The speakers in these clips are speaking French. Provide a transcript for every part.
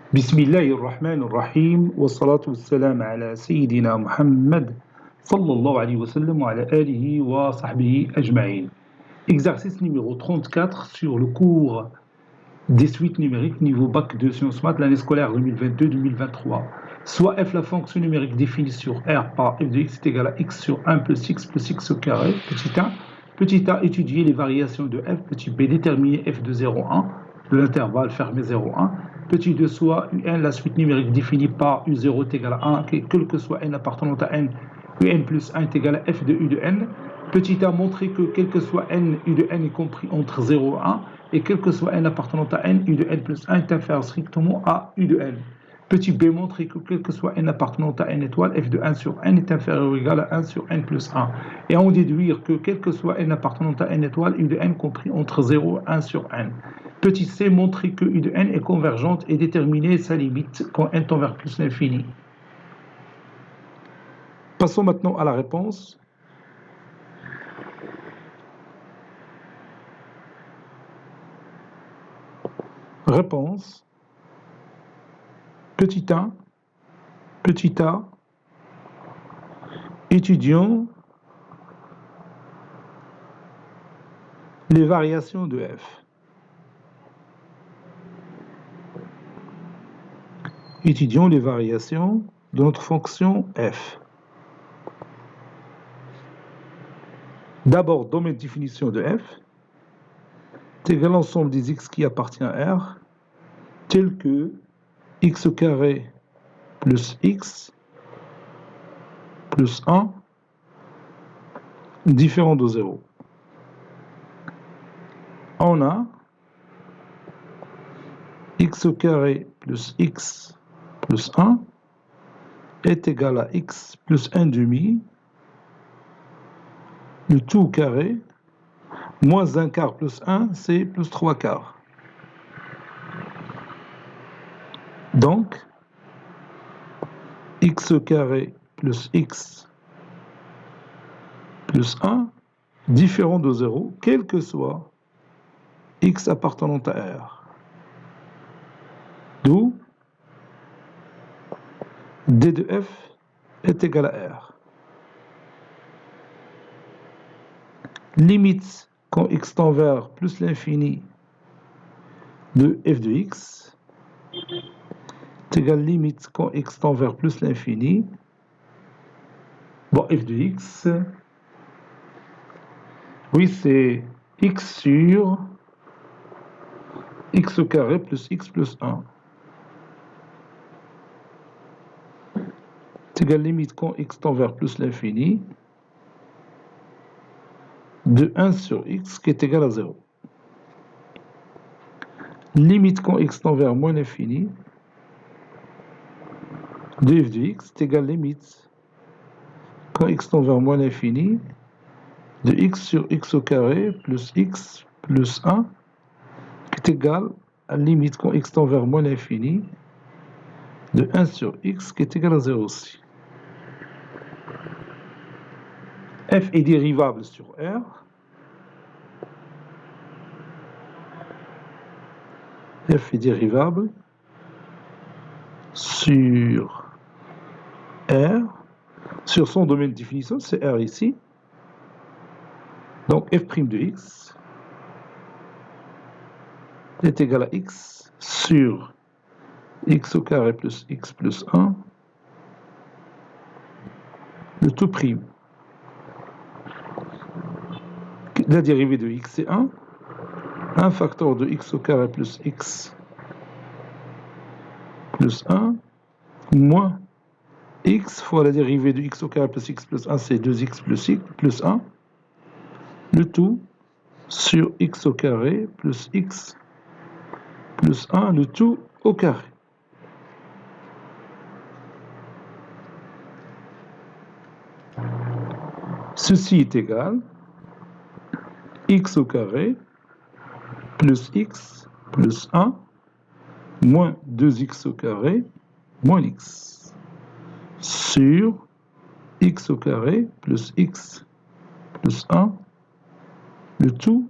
بسم الله الرحمن الرحيم والصلاة والسلام على سيدنا محمد صلى الله عليه وسلم وعلى آله وصحبه أجمعين. Exercice numéro 34 sur le cours des suites numériques niveau bac de sciences maths l'année scolaire 2022-2023. Soit f la fonction numérique définie sur R par f de x est égal à x sur 1 plus x au carré, petit a, étudier les variations de f, petit b, déterminer f de 0,1 de l'intervalle fermé 0,1, petit 2, soit un la suite numérique définie par u0 est égal à 1, quel que soit n appartenant à n, un plus 1 est égal à f de u de n, petit a, montrer que quel que soit n, u de n est compris entre 0 et 1, et quel que soit n appartenant à n, u de n plus 1 est inférieur strictement à u de n. Petit b, montrer que quel que soit n appartenant à n étoile, f de 1 sur n est inférieur ou égal à 1 sur n plus 1. Et en déduire que quel que soit n appartenant à n étoile, u de n compris entre 0 et 1 sur n. Petit c, montrer que u de n est convergente et déterminer sa limite quand n tend vers plus l'infini. Passons maintenant à la réponse. Réponse. Petit 1, petit a, étudions les variations de f. Étudions les variations de notre fonction f. D'abord, dans mes définitions de f, c'est égal à l'ensemble des x qui appartient à R, tel que x au carré plus x plus 1 différent de 0. On a x au carré plus x plus 1 est égal à x plus 1 demi, le tout au carré, moins 1 quart plus 1, c'est plus 3 quarts. Donc, x au carré plus x plus 1, différent de 0, quel que soit x appartenant à R. D'où d de f est égal à R. Limite quand x tend vers plus l'infini de f de x est égal à limite quand x tend vers plus l'infini. Bon, f de x, oui, c'est x sur x au carré plus x plus 1. C'est égal à limite quand x tend vers plus l'infini de 1 sur x qui est égal à 0. Limite quand x tend vers moins l'infini de f de x est égal à limite quand x tend vers moins l'infini de x sur x au carré plus x plus 1 qui est égal à limite quand x tend vers moins l'infini de 1 sur x qui est égal à 0 aussi. F est dérivable sur R. F est dérivable sur R, sur son domaine de définition, c'est R ici. Donc f' de x est égal à x sur x au carré plus x plus 1, le tout prime. La dérivée de x c'est 1 facteur de x au carré plus x plus 1 moins x fois la dérivée de x au carré plus x plus 1, c'est 2x plus 1, le tout sur x au carré plus x plus 1, le tout au carré. Ceci est égal x au carré plus x plus 1 moins 2x au carré moins x sur x au carré plus x plus 1, le tout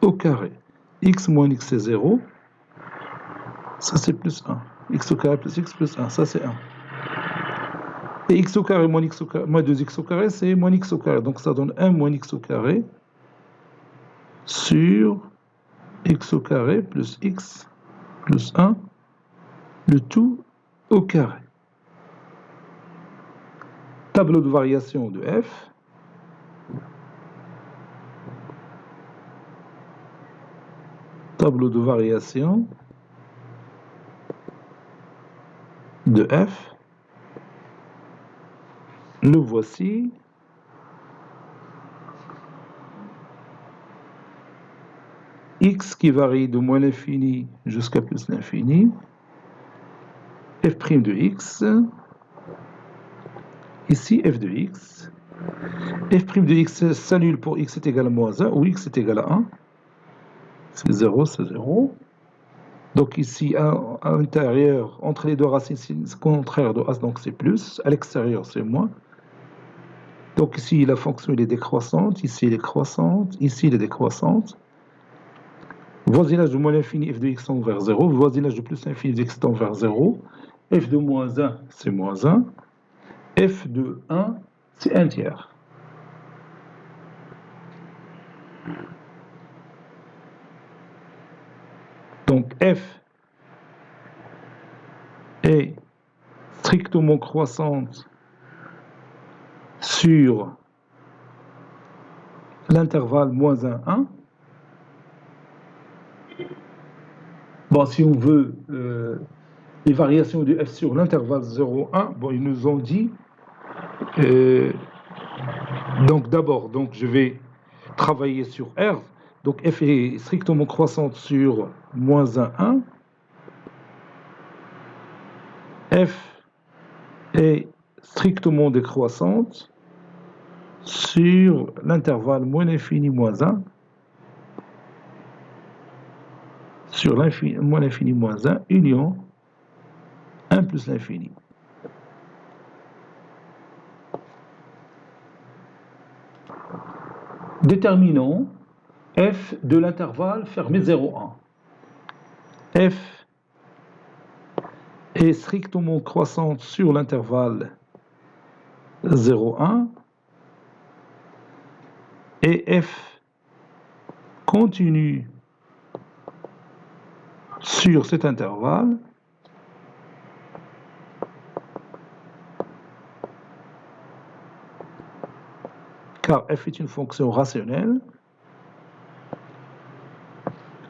au carré. X moins x c'est 0, ça c'est plus 1. x au carré plus x plus 1, ça c'est 1. Et x au carré moins 2x au carré, c'est moins x au carré. Donc ça donne 1 moins x au carré sur x au carré plus x plus 1, le tout au carré. Tableau de variation de f. Tableau de variation de f. Le voici. X qui varie de moins l'infini jusqu'à plus l'infini. F' de x. Ici, f de x. F' de x s'annule pour x est égal à moins 1 ou x est égal à 1. C'est 0, c'est 0. Donc ici, à l'intérieur, entre les deux racines, c'est le contraire de a, donc c'est plus. À l'extérieur, c'est moins. Donc ici, la fonction elle est décroissante. Ici, elle est croissante. Ici, elle est décroissante. Voisinage de moins l'infini, f de x tend vers 0. Voisinage de plus l'infini, de x tend vers 0. F de moins 1, c'est moins 1. F de 1, c'est 1 tiers. Donc f est strictement croissante sur l'intervalle moins 1, 1. Bon, si on veut les variations de f sur l'intervalle 0, 1, bon, ils nous ont dit, donc d'abord, donc je vais travailler sur R. Donc f est strictement croissante sur moins 1, 1. F est strictement décroissante sur l'intervalle moins l'infini moins 1, sur moins l'infini moins 1, union 1 plus l'infini. Déterminons f de l'intervalle fermé 0, 1. F est strictement croissante sur l'intervalle 0, 1 et f continue sur cet intervalle car f est une fonction rationnelle,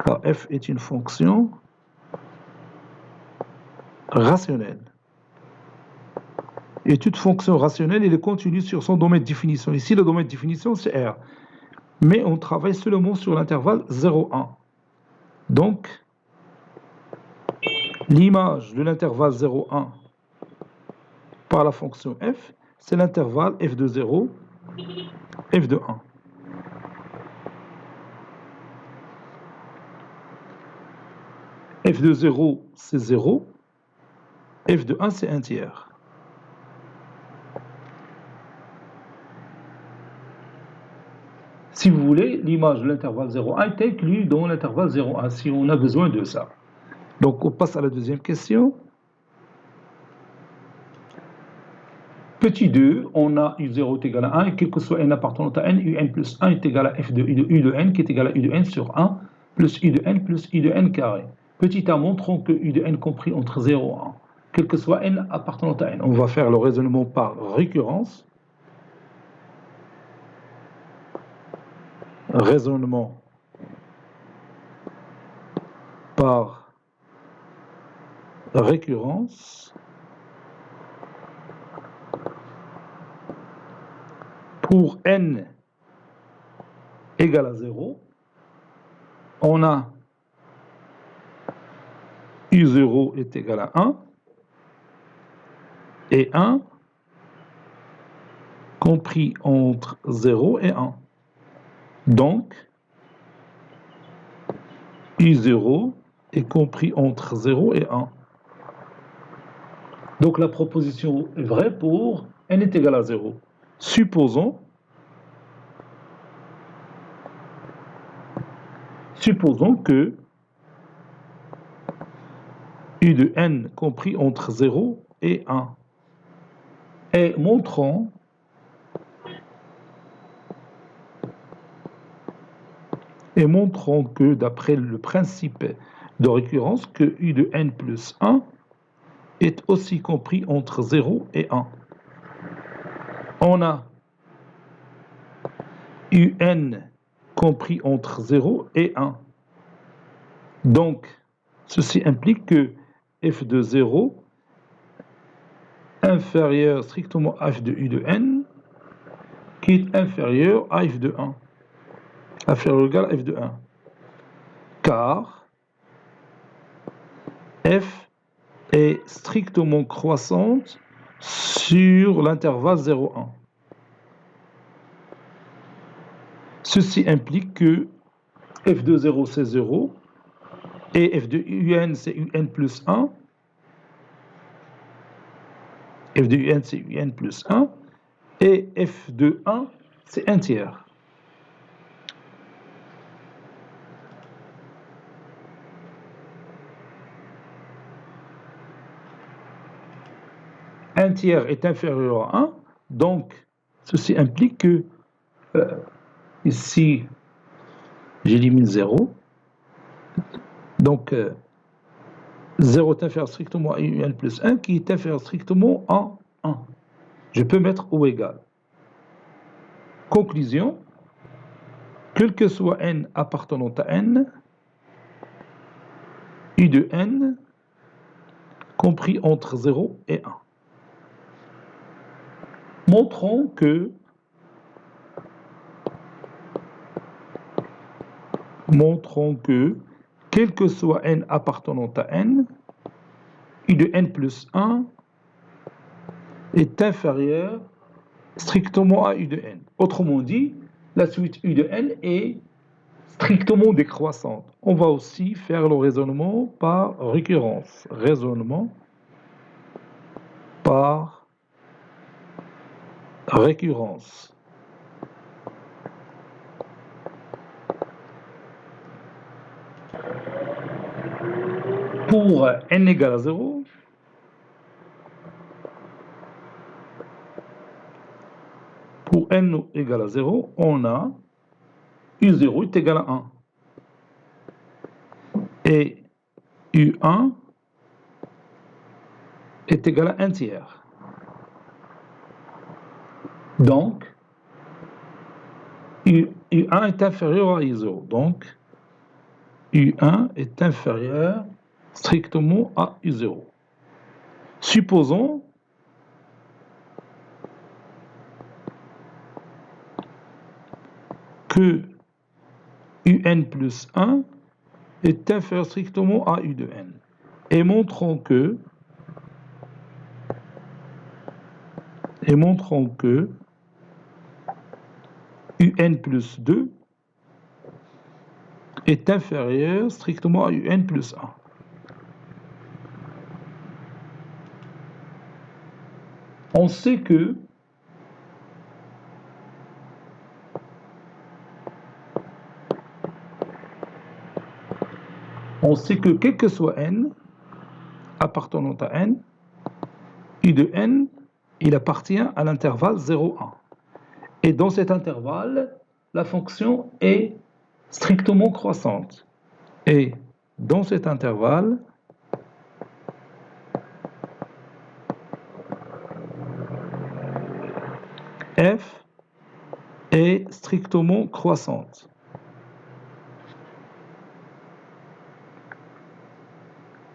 car f est une fonction rationnelle. Et toute fonction rationnelle, elle est continue sur son domaine de définition. Ici, le domaine de définition, c'est R. Mais on travaille seulement sur l'intervalle 0, 1. Donc, l'image de l'intervalle 0, 1 par la fonction f, c'est l'intervalle f de 0, f de 1. F de 0, c'est 0. F de 1, c'est 1 tiers. Si vous voulez, l'image de l'intervalle 0,1 est inclue dans l'intervalle 0,1 si on a besoin de ça. Donc, on passe à la deuxième question. Petit 2, on a U0 est égal à 1, et quel que soit n appartenant à n, un plus 1 est égal à f de u de n, qui est égal à u de n sur 1, plus u de n carré. Petit a, montrons que u de n compris entre 0 et 1, quel que soit n appartenant à n. On va faire le raisonnement par récurrence. Raisonnement par récurrence. Pour n égale à 0, on a U0 est égal à 1 et 1 compris entre 0 et 1. Donc, U0 est compris entre 0 et 1. Donc, la proposition est vraie pour n est égal à 0. Supposons que U de n compris entre 0 et 1. Et montrons que d'après le principe de récurrence, que U de n plus 1 est aussi compris entre 0 et 1. On a UN compris entre 0 et 1. Donc, ceci implique que f de 0 inférieur strictement à f de U de n qui est inférieur à f de 1. Inférieur ou égal à f de 1. Car f est strictement croissante sur l'intervalle 0,1. Ceci implique que f de 0 c'est 0 et f de un c'est un plus 1. F de un c'est un plus 1 et f de 1 c'est 1 tiers. Un tiers est inférieur à 1, donc ceci implique que ici j'élimine 0, donc 0 est inférieur strictement à un plus 1 qui est inférieur strictement à 1. Je peux mettre ou égal. Conclusion, quel que soit n appartenant à n, U de n compris entre 0 et 1. Montrons que quel que soit n appartenant à n, U de n plus 1 est inférieur strictement à U de n. Autrement dit, la suite U de n est strictement décroissante. On va aussi faire le raisonnement par récurrence. Raisonnement par récurrence. Pour n égale à 0, pour n égale à 0, on a U0 est égal à 1. Et U1 est égal à 1 tiers. Donc, U1 est inférieur à U0. Donc, U1 est inférieur strictement à U0. Supposons que UN plus 1 est inférieur strictement à U de n. Et montrons que UN plus 2 est inférieur strictement à UN plus 1. On sait que quel que soit n appartenant à n, U de n, il appartient à l'intervalle 0,1. Et dans cet intervalle, la fonction est strictement croissante. Et dans cet intervalle, f est strictement croissante.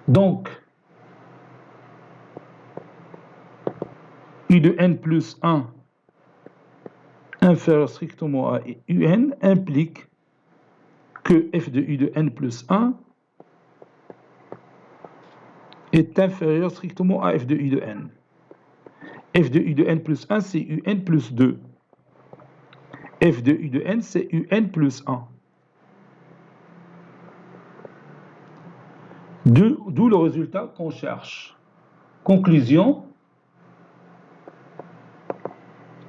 Donc, U de n plus 1 inférieur strictement à UN implique que f de U de n plus 1 est inférieur strictement à f de U de n. F de U de n plus 1, c'est UN plus 2. F de U de n, c'est UN plus 1. D'où le résultat qu'on cherche. Conclusion,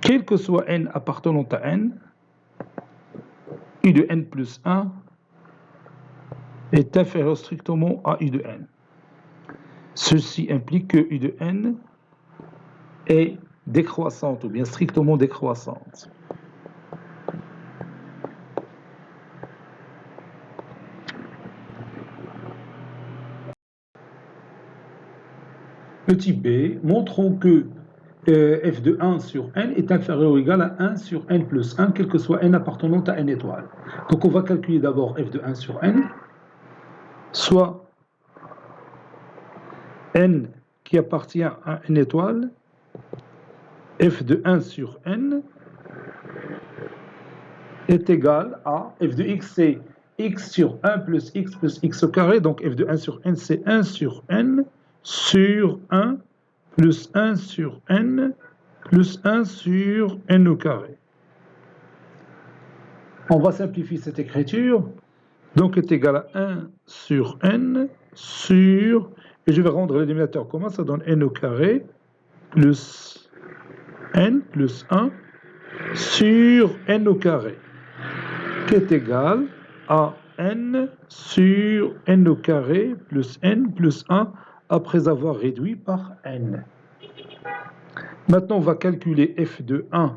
quel que soit n appartenant à n, U de n plus 1 est inférieur strictement à U de n. Ceci implique que U de n est décroissante ou bien strictement décroissante. Petit b, montrons que f de 1 sur n est inférieur ou égal à 1 sur n plus 1, quel que soit n appartenant à n étoile. Donc on va calculer d'abord f de 1 sur n, soit n qui appartient à n étoile, f de 1 sur n est égal à f de x, c'est x sur 1 plus x au carré, donc f de 1 sur n, c'est 1 sur n sur 1 plus 1 sur n plus 1 sur n au carré. On va simplifier cette écriture, donc est égal à 1 sur n sur, et je vais rendre le dénominateur commun, ça donne n au carré plus n plus 1 sur n au carré, qui est égal à n sur n au carré plus 1 après avoir réduit par n. Maintenant, on va calculer f de 1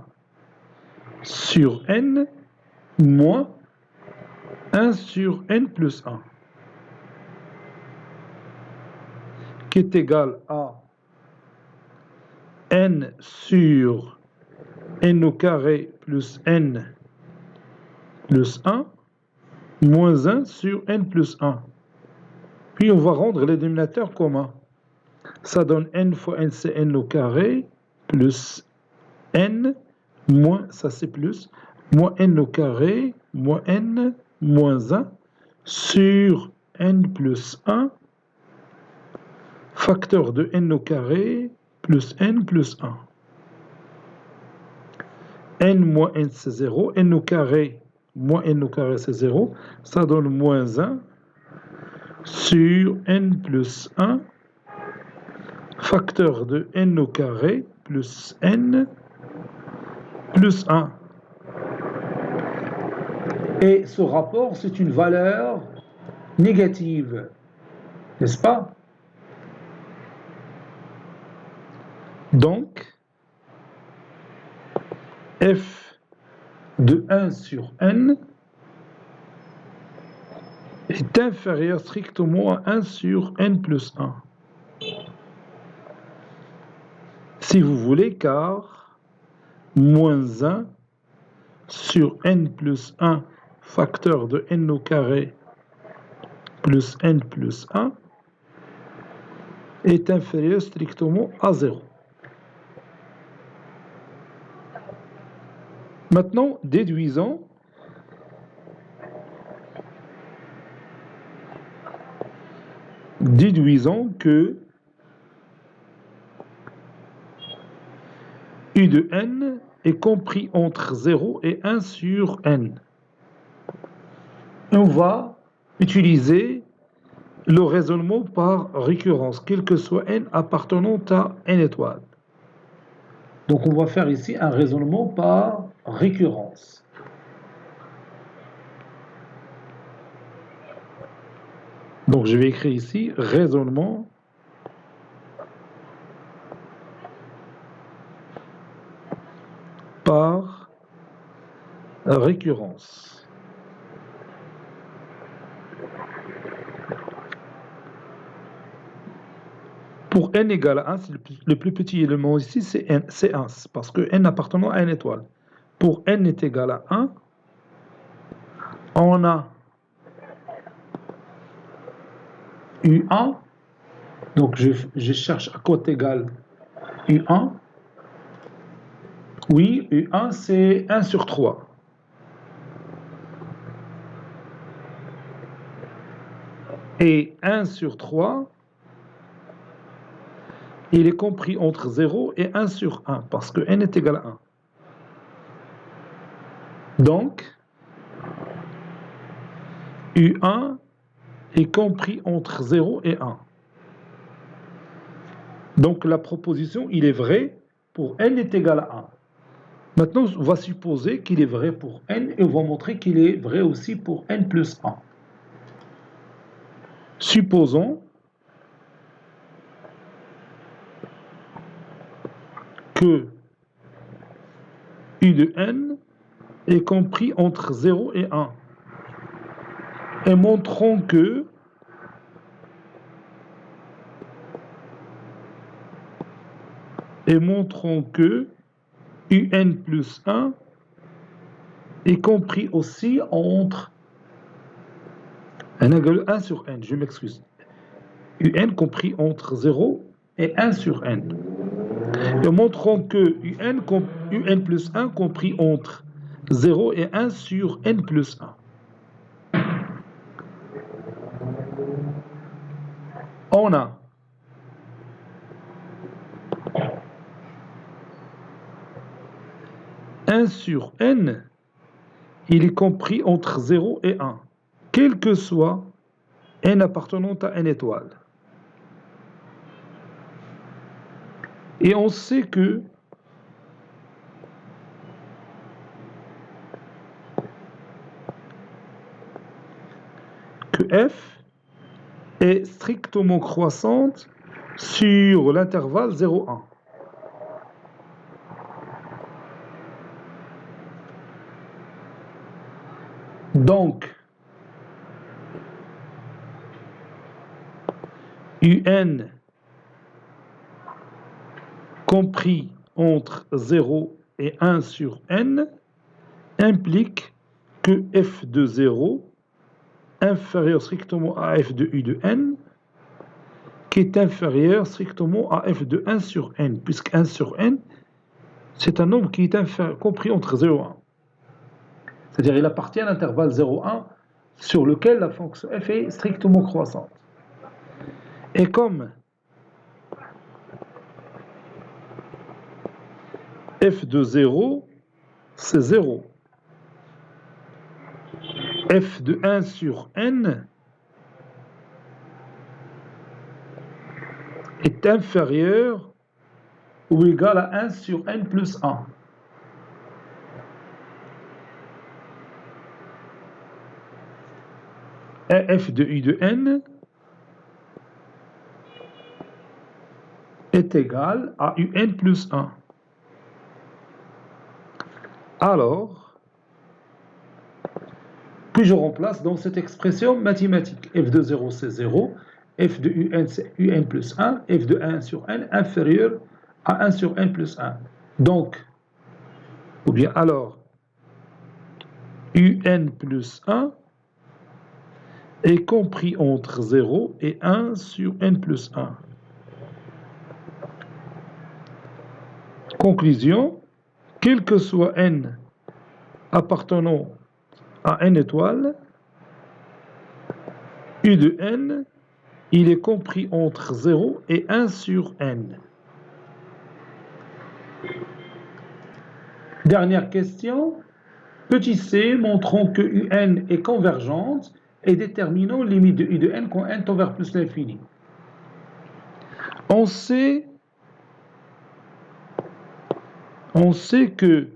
sur n moins 1 sur n plus 1, qui est égal à n sur n au carré plus n plus 1 moins 1 sur n plus 1. Puis on va rendre les dénominateurs communs. Ça donne n fois n, c'est n au carré, plus n, moins, ça c'est plus, moins n au carré, moins n, moins 1, sur n plus 1, facteur de n au carré, plus n plus 1. n moins n c'est 0, n au carré, moins n au carré c'est 0, ça donne moins 1, sur n plus 1, facteur de n au carré plus n plus 1. Et ce rapport, c'est une valeur négative, n'est-ce pas? Donc, f de 1 sur n est inférieur strictement à 1 sur n plus 1. Si vous voulez, car moins 1 sur n plus 1 facteur de n au carré plus n plus 1 est inférieur strictement à 0. Maintenant, déduisons que U de n est compris entre 0 et 1 sur n. Et on va utiliser le raisonnement par récurrence, quel que soit n appartenant à n étoile. Donc on va faire ici un raisonnement par récurrence. Donc je vais écrire ici raisonnement par récurrence. Pour n égale à 1, le plus petit élément ici, c'est 1, parce que n appartenant à n étoile. Pour n est égal à 1, on a U1, donc je cherche à côté égal U1. Oui, U1 c'est 1 sur 3. Et 1 sur 3, il est compris entre 0 et 1 sur 1, parce que n est égal à 1. Donc, U1 est compris entre 0 et 1. Donc la proposition, il est vrai pour n est égal à 1. Maintenant, on va supposer qu'il est vrai pour n et on va montrer qu'il est vrai aussi pour n plus 1. Supposons que U de n est compris entre 0 et 1. Et montrons que UN plus 1 est compris aussi entre 1 sur n, je m'excuse. UN compris entre 0 et 1 sur n. Et montrons que UN plus 1 compris entre 0 et 1 sur n plus 1. On a sur n, il est compris entre 0 et 1, quel que soit n appartenant à n étoile. Et on sait que f est strictement croissante sur l'intervalle 0,1. Donc, UN compris entre 0 et 1 sur n implique que f de 0 inférieur strictement à f de u de n, qui est inférieur strictement à f de 1 sur n, puisque 1 sur n, c'est un nombre qui est compris entre 0 et 1. C'est-à-dire il appartient à l'intervalle 0,1 sur lequel la fonction f est strictement croissante. Et comme f de 0, c'est 0. F de 1 sur n est inférieur ou égal à 1 sur n plus 1. Et f de u de n est égal à un plus 1. Alors, puis je remplace dans cette expression mathématique. F de 0 c'est 0, f de un c'est un plus 1, f de 1 sur n inférieur à 1 sur n plus 1. Donc, ou bien alors, un plus 1 est compris entre 0 et 1 sur n plus 1. Conclusion, quel que soit n appartenant à n étoile, u de n, il est compris entre 0 et 1 sur n. Dernière question. Petit c, montrons que un est convergente et déterminons limite de u de n quand n tend vers plus l'infini. On sait que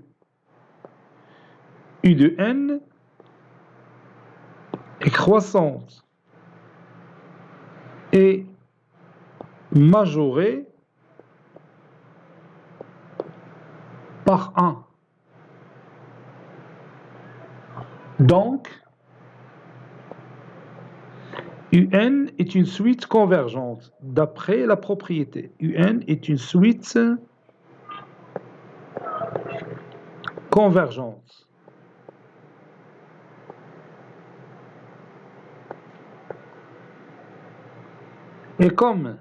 u de n est croissante et majorée par 1. Donc, UN est une suite convergente d'après la propriété. UN est une suite convergente. Et comme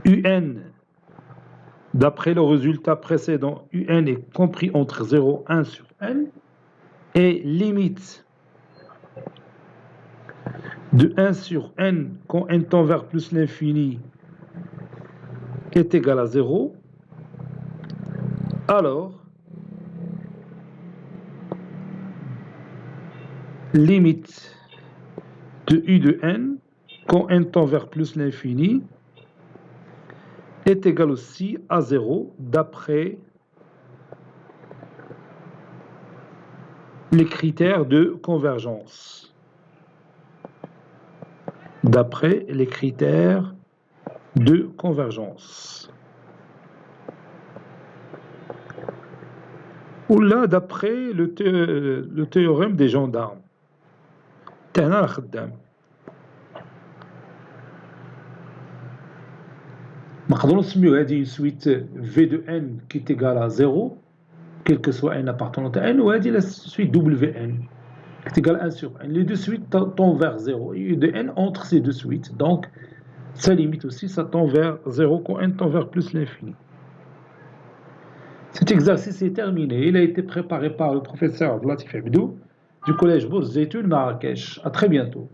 UN, d'après le résultat précédent, UN est compris entre 0 et 1 sur n, et limite de 1 sur n quand n tend vers plus l'infini est égal à 0, alors limite de u de n quand n tend vers plus l'infini est égal aussi à 0 d'après les critères de convergence. D'après les critères de convergence. Ou là, d'après le théorème des gendarmes. تاعنا راه خدام. نقدروا نسميو هذه une suite V de n qui est égale à 0, quel que soit n appartenant à n, وهذه la suite Wn qui est égale à 1 sur n. Les deux suites tendent vers 0. Il y a de n entre ces deux suites. Donc, sa limite aussi, ça tend vers 0 quand n tend vers plus l'infini. Cet exercice est terminé. Il a été préparé par le professeur Latif Abdou du collège Boz Zeytoun Marrakech. À très bientôt.